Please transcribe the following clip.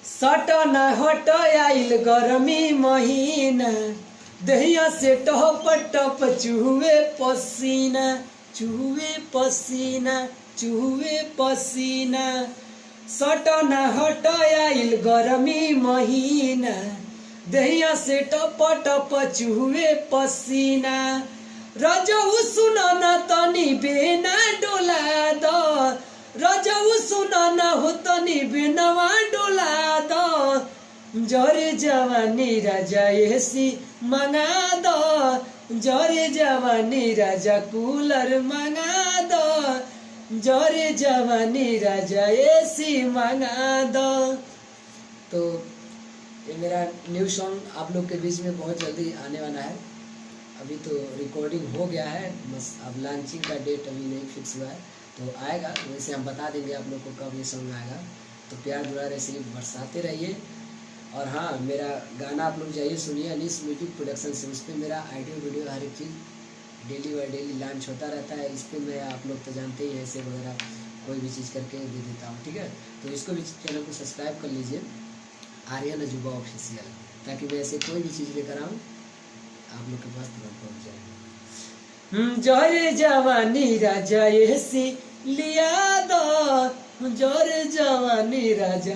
सट न हट आइल गरमी महीना, दहिया से टप टप चूहे पसीना, चूहे पसीना, चूहे पसीना। सट न हट आइल गरमी महीना, दहिया से टप टप चूहे पसीना। रजऊ सुन न तनी बेना डोला द, रजऊ सुन न हो तनी बेनवा डोला द। जरे जवानी राजा एसी मंगा द, जरे जवानी राजा कूलर मंगा द, जरे जवानी राजा एसी मंगा द। तो ये मेरा न्यू सॉन्ग आप लोग के बीच में बहुत जल्दी आने वाला है। अभी तो रिकॉर्डिंग हो गया है, बस अब लॉन्चिंग का डेट अभी नहीं फिक्स हुआ है, तो आएगा। वैसे हम बता देंगे आप लोग को कब ये सॉन्ग आएगा। तो प्यार दुलार ऐसे ही बरसाते रहिए। और हाँ, मेरा गाना आप लोग जाइए सुनिए अनीस म्यूजिक प्रोडक्शन से। उस पर मेरा ऑडियो वीडियो हर एक चीज़ डेली व डेली लॉन्च होता रहता है। इस पर मैं आप लोग तो जानते ही ऐसे वगैरह कोई भी चीज़ करके दे देता हूँ, ठीक है। तो इसको भी चैनल को सब्सक्राइब कर लीजिए, आर्यन अजूबा ऑफिशियल, ताकि मैं ऐसे कोई भी चीज़ लेकर आऊँ आप लोग के पास तुरंत पहुँच जाए। जरे जवानी राजा एसी लिया दो, जरे जवानी राजा